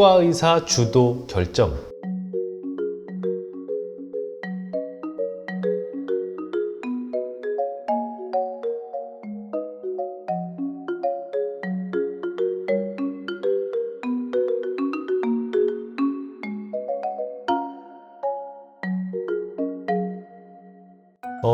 치과의사 주도 결정.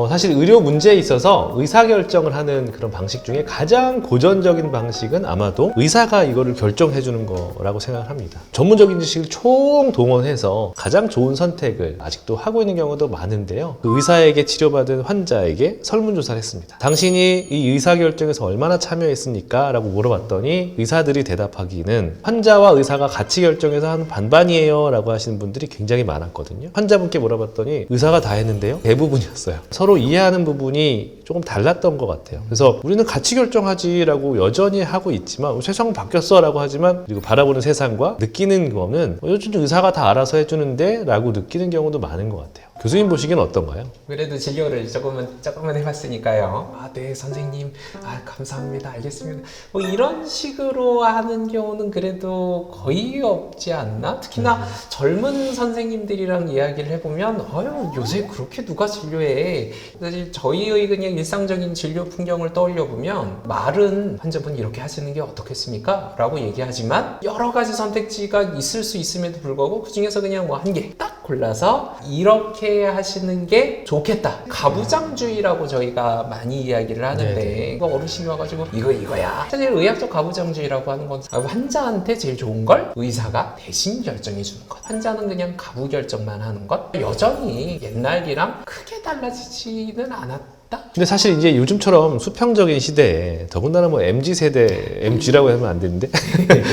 사실 의료 문제에 있어서 의사결정을 하는 그런 방식 중에 가장 고전적인 방식은 아마도 의사가 이거를 결정해 주는 거라고 생각을 합니다. 전문적인 지식을 총동원해서 가장 좋은 선택을 아직도 하고 있는 경우도 많은데요. 그 의사에게 치료받은 환자에게 설문조사를 했습니다. 당신이 이 의사결정에서 얼마나 참여했습니까? 라고 물어봤더니 의사들이 대답하기는 환자와 의사가 같이 결정해서 한 반반이에요 라고 하시는 분들이 굉장히 많았거든요. 환자분께 물어봤더니 의사가 다 했는데요. 대부분이었어요. 서로 이해하는 부분이 조금 달랐던 것 같아요. 그래서 우리는 같이 결정하지 라고 여전히 하고 있지만 세상은 바뀌었어 라고 하지만 그리고 바라보는 세상과 느끼는 거는 요즘 의사가 다 알아서 해주는데 라고 느끼는 경우도 많은 것 같아요. 교수님 보시기엔 어떤가요? 그래도 진료를 조금은 해봤으니까요. 네, 선생님. 감사합니다. 알겠습니다. 뭐 이런 식으로 하는 경우는 그래도 거의 없지 않나? 특히나 젊은 선생님들이랑 이야기를 해보면, 요새 그렇게 누가 진료해? 사실 저희의 그냥 일상적인 진료 풍경을 떠올려보면, 말은 환자분 이렇게 하시는 게 어떻겠습니까? 라고 얘기하지만, 여러 가지 선택지가 있을 수 있음에도 불구하고, 그 중에서 그냥 뭐 한 개 딱 골라서, 이렇게 하시는 게 좋겠다. 가부장주의라고 저희가 많이 이야기를 하는데 이거 어르신이 와가지고 이거야. 사실 의학적 가부장주의라고 하는 건 환자한테 제일 좋은 걸 의사가 대신 결정해 주는 것. 환자는 그냥 가부 결정만 하는 것. 여전히 옛날이랑 크게 달라지지는 않았다. 근데 사실 이제 요즘처럼 수평적인 시대에 더군다나 뭐 MZ세대, MG라고 하면 안 되는데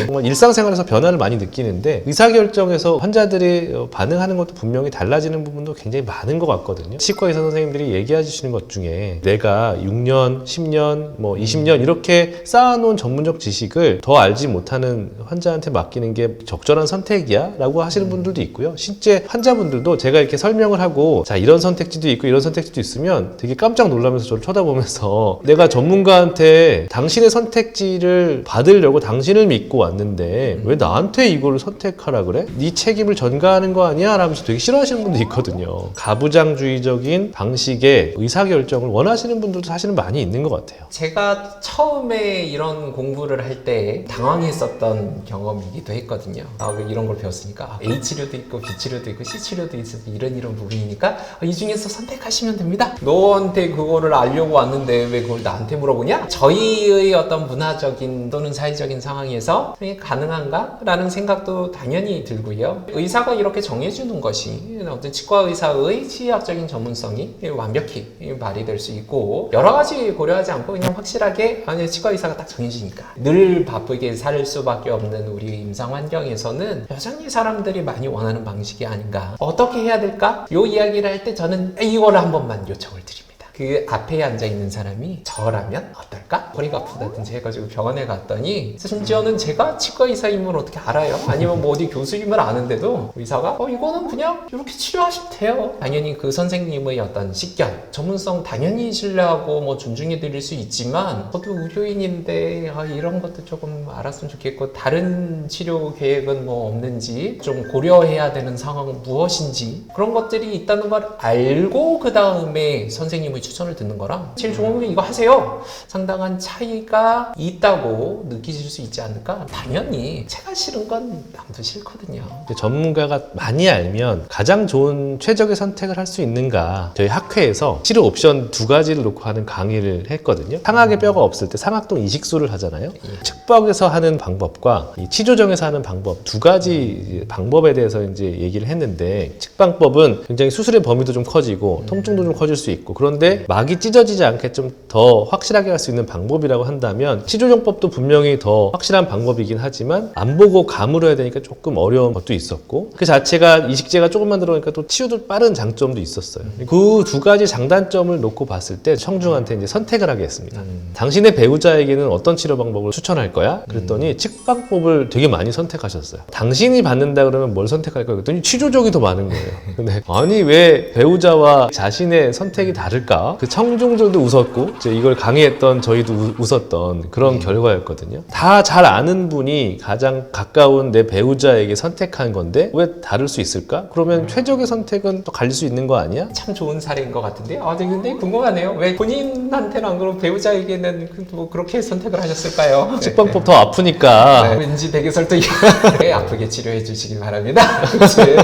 정말 일상생활에서 변화를 많이 느끼는데 의사결정에서 환자들이 반응하는 것도 분명히 달라지는 부분도 굉장히 많은 것 같거든요. 치과 의사 선생님들이 얘기해 주시는 것 중에 내가 6년, 10년, 뭐 20년 이렇게 쌓아놓은 전문적 지식을 더 알지 못하는 환자한테 맡기는 게 적절한 선택이야? 라고 하시는 분들도 있고요. 실제 환자분들도 제가 이렇게 설명을 하고 자 이런 선택지도 있고 이런 선택지도 있으면 되게 깜짝 놀라면서 저를 쳐다보면서 내가 전문가한테 당신의 선택지를 받으려고 당신을 믿고 왔는데 왜 나한테 이거를 선택하라 그래? 네 책임을 전가하는 거 아니야? 라면서 되게 싫어하시는 분도 있거든요. 가부장주의적인 방식의 의사결정을 원하시는 분들도 사실은 많이 있는 것 같아요. 제가 처음에 이런 공부를 할 때 당황했었던 경험이기도 했거든요. 이런 걸 배웠으니까 A 치료도 있고 B 치료도 있고 C 치료도 있고 이런 부분이니까 이 중에서 선택하시면 됩니다. 너한테 그거를 알려고 왔는데 왜 그걸 나한테 물어보냐? 저희의 어떤 문화적인 또는 사회적인 상황에서 가능한가? 라는 생각도 당연히 들고요. 의사가 이렇게 정해주는 것이 어떤 치과 의사의 치의학적인 전문성이 완벽히 발휘될 수 있고 여러 가지 고려하지 않고 그냥 확실하게 치과 의사가 딱 정해지니까 늘 바쁘게 살 수밖에 없는 우리 임상 환경에서는 여전히 사람들이 많이 원하는 방식이 아닌가. 어떻게 해야 될까? 요 이야기를 할 때 저는 이거를 한 번만 요청을 드립니다. 그 앞에 앉아있는 사람이 저라면 어떨까? 허리가 아프다든지 해가지고 병원에 갔더니 심지어는 제가 치과 의사임을 어떻게 알아요? 아니면 뭐 어디 교수임을 아는데도 의사가 이거는 그냥 이렇게 치료하시면 돼요. 당연히 그 선생님의 어떤 식견, 전문성 당연히 신뢰하고 뭐 존중해 드릴 수 있지만 저도 의료인인데 이런 것도 조금 알았으면 좋겠고 다른 치료 계획은 뭐 없는지 좀 고려해야 되는 상황은 무엇인지 그런 것들이 있다는 걸 알고 그 다음에 선생님의 추천을 듣는 거랑 제일 좋은 게 이거 하세요. 상당한 차이가 있다고 느끼실 수 있지 않을까? 당연히 제가 싫은 건 남도 싫거든요. 전문가가 많이 알면 가장 좋은 최적의 선택을 할 수 있는가 저희 학회에서 치료 옵션 2가지를 놓고 하는 강의를 했거든요. 상악에 뼈가 없을 때 상악동 이식술을 하잖아요. 측박에서 하는 방법과 이 치조정에서 하는 방법 2가지 방법에 대해서 이제 얘기를 했는데 측방법은 굉장히 수술의 범위도 좀 커지고 통증도 좀 커질 수 있고 그런데 막이 찢어지지 않게 좀 더 확실하게 할 수 있는 방법이라고 한다면 치조정법도 분명히 더 확실한 방법이긴 하지만 안 보고 감으로 해야 되니까 조금 어려운 것도 있었고 그 자체가 이식제가 조금만 들어가니까 또 치유도 빠른 장점도 있었어요. 그 2가지 장단점을 놓고 봤을 때 청중한테 이제 선택을 하게 했습니다. 당신의 배우자에게는 어떤 치료 방법을 추천할 거야? 그랬더니 측방법을 되게 많이 선택하셨어요. 당신이 받는다 그러면 뭘 선택할 거야? 그랬더니 치조적이 더 많은 거예요. 근데 아니 왜 배우자와 자신의 선택이 다를까? 결과 그 청중들도 웃었고 이제 이걸 강의했던 저희도 웃었던 그런 결과였거든요. 다 잘 아는 분이 가장 가까운 내 배우자에게 선택한 건데 왜 다를 수 있을까? 그러면 최적의 선택은 또 갈릴 수 있는 거 아니야? 참 좋은 사례인 것 같은데요. 근데 궁금하네요. 왜 본인한테는 안 그러고 배우자에게는 뭐 그렇게 선택을 하셨을까요? 식빵법 더 아프니까. 네, 왠지 되게 설득이 아프게 치료해 주시길 바랍니다.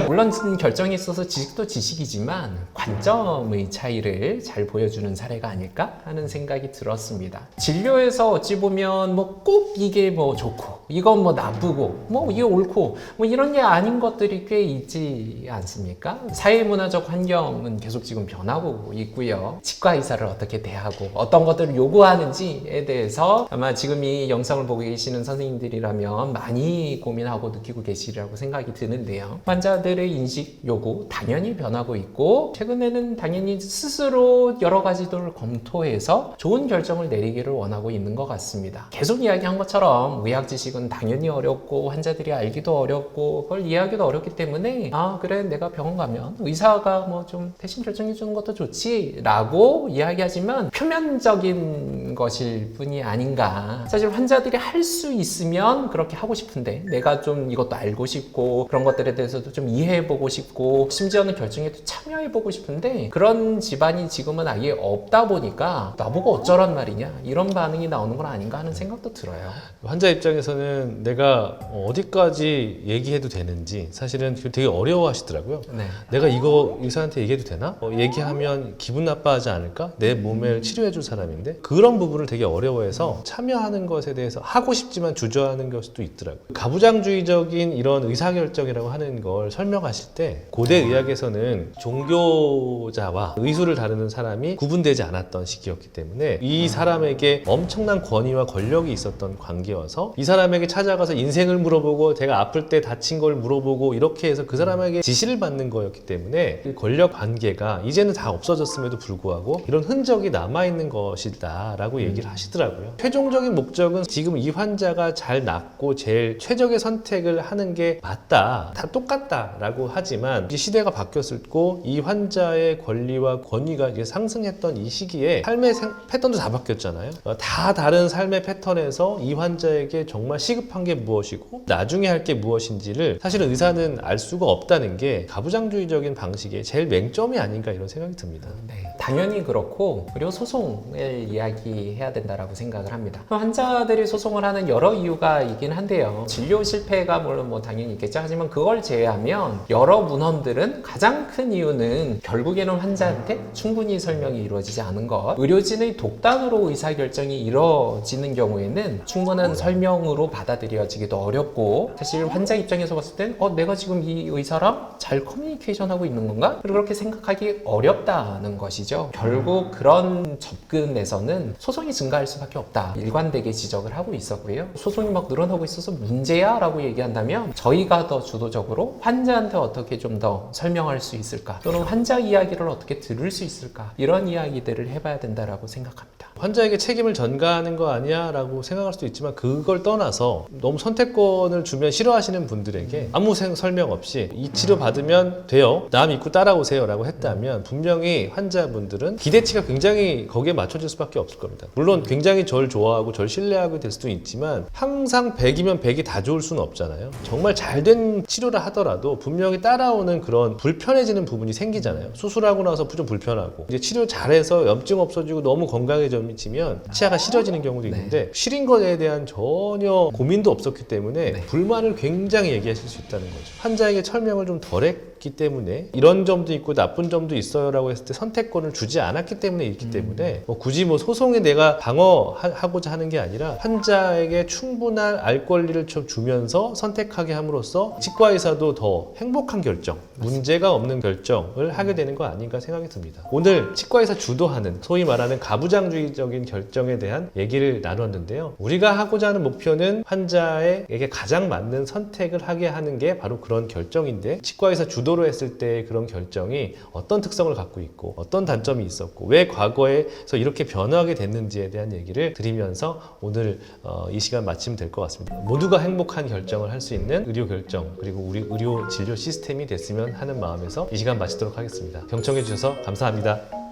물론 결정에 있어서 지식도 지식이지만 관점의 차이를 잘 보여주는 사례가 아닐까 하는 생각이 들었습니다. 진료에서 어찌 보면 뭐 꼭 이게 뭐 좋고 이건 뭐 나쁘고 뭐 이게 옳고 뭐 이런 게 아닌 것들이 꽤 있지 않습니까? 사회문화적 환경은 계속 지금 변하고 있고요. 치과 의사를 어떻게 대하고 어떤 것들을 요구하는지에 대해서 아마 지금 이 영상을 보고 계시는 선생님들이라면 많이 고민하고 느끼고 계시리라고 생각이 드는데요. 환자들의 인식 요구 당연히 변하고 있고 최근에는 당연히 스스로 여러 가지들을 검토해서 좋은 결정을 내리기를 원하고 있는 것 같습니다. 계속 이야기한 것처럼 의학 지식은 당연히 어렵고 환자들이 알기도 어렵고 그걸 이해하기도 어렵기 때문에 그래 내가 병원 가면 의사가 뭐 좀 대신 결정해 주는 것도 좋지 라고 이야기하지만 표면적인 것일 뿐이 아닌가. 사실 환자들이 할 수 있으면 그렇게 하고 싶은데 내가 좀 이것도 알고 싶고 그런 것들에 대해서도 좀 이해해보고 싶고 심지어는 결정에도 참여해보고 싶은데 그런 집안이 지금은 아예 없다 보니까 나보고 어쩌란 말이냐 이런 반응이 나오는 건 아닌가 하는 생각도 들어요. 환자 입장에서는 내가 어디까지 얘기해도 되는지 사실은 되게 어려워하시더라고요. 네. 내가 이거 의사한테 얘기해도 되나? 얘기하면 기분 나빠하지 않을까? 내 몸을 치료해줄 사람인데 그런 부분을 되게 어려워해서 참여하는 것에 대해서 하고 싶지만 주저하는 것도 있더라고요. 가부장주의적인 이런 의사결정이라고 하는 걸 설명하실 때 고대 의학에서는 종교자와 의술을 다루는 사람이 구분되지 않았던 시기였기 때문에 이 사람에게 엄청난 권위와 권력이 있었던 관계여서 이 사람에게 찾아가서 인생을 물어보고 제가 아플 때 다친 걸 물어보고 이렇게 해서 그 사람에게 지시를 받는 거였기 때문에 그 권력 관계가 이제는 다 없어졌음에도 불구하고 이런 흔적이 남아있는 것이다 라고 얘기를 하시더라고요. 최종적인 목적은 지금 이 환자가 잘 낫고 제일 최적의 선택을 하는 게 맞다, 다 똑같다 라고 하지만 이 시대가 바뀌었고 이 환자의 권리와 권위가 이제 상승했던 이 시기에 삶의 패턴도 다 바뀌었잖아요. 다 다른 삶의 패턴에서 이 환자에게 정말 시급한 게 무엇이고 나중에 할 게 무엇인지를 사실은 의사는 알 수가 없다는 게 가부장주의적인 방식의 제일 맹점이 아닌가 이런 생각이 듭니다. 네, 당연히 그렇고 그리고 소송을 이야기해야 된다라고 생각을 합니다. 환자들이 소송을 하는 여러 이유가 있긴 한데요. 진료 실패가 물론 뭐 당연히 있겠죠. 하지만 그걸 제외하면 여러 문헌들은 가장 큰 이유는 결국에는 환자한테 충분히 설명이 이루어지지 않은 것, 의료진의 독단으로 의사결정이 이루어지는 경우에는 충분한 설명으로 받아들여지기도 어렵고 사실 환자 입장에서 봤을 땐 내가 지금 이 의사랑 잘 커뮤니케이션하고 있는 건가? 그렇게 생각하기 어렵다는 것이죠. 결국 그런 접근에서는 소송이 증가할 수밖에 없다. 일관되게 지적을 하고 있었고요. 소송이 막 늘어나고 있어서 문제야? 라고 얘기한다면 저희가 더 주도적으로 환자한테 어떻게 좀 더 설명할 수 있을까? 또는 환자 이야기를 어떻게 들을 수 있을까? 이런 이야기들을 해봐야 된다라고 생각합니다. 환자에게 책임을 전가하는 거 아니야? 라고 생각할 수도 있지만 그걸 떠나서 너무 선택권을 주면 싫어하시는 분들에게 아무 설명 없이 이 치료 받으면 돼요. 나 믿고 따라오세요. 라고 했다면 분명히 환자분들은 기대치가 굉장히 거기에 맞춰질 수밖에 없을 겁니다. 물론 굉장히 절 좋아하고 절 신뢰하게 될 수도 있지만 항상 100이면 100이 다 좋을 수는 없잖아요. 정말 잘된 치료를 하더라도 분명히 따라오는 그런 불편해지는 부분이 생기잖아요. 수술하고 나서 좀 불편하고 이제 치료 잘해서 염증 없어지고 너무 건강해지면 치아가 싫어지는 경우도 있는데 시린 것에 대한 전혀 고민도 없었기 때문에 불만을 굉장히 얘기하실 수 있다는 거죠. 환자에게 설명을 좀 덜 했기 때문에 이런 점도 있고 나쁜 점도 있어요 라고 했을 때 선택권을 주지 않았기 때문에 있기 때문에 굳이 소송에 내가 방어하고자 하는 게 아니라 환자에게 충분한 알 권리를 주면서 선택하게 함으로써 치과 의사도 더 행복한 결정, 문제가 없는 결정을 하게 되는 거 아닌가 생각이 듭니다. 오늘 치과 의사 주도하는 소위 말하는 가부장주의적인 결정에 대한 얘기를 나눴는데요. 우리가 하고자 하는 목표는 환자에게 가장 맞는 선택을 하게 하는 게 바로 그런 결정인데 치과 의사 주도로 했을 때 그런 결정이 어떤 특성을 갖고 있고 어떤 단점이 있었고 왜 과거에서 이렇게 변화하게 됐는지에 대한 얘기를 드리면서 오늘 이 시간 마치면 될 것 같습니다. 모두가 행복한 결정을 할 수 있는 의료 결정 그리고 우리 의료 진료 시스템이 됐으면 하는 마음에서 이 시간 마치도록 하겠습니다. 경청해 주셔서 감사합니다.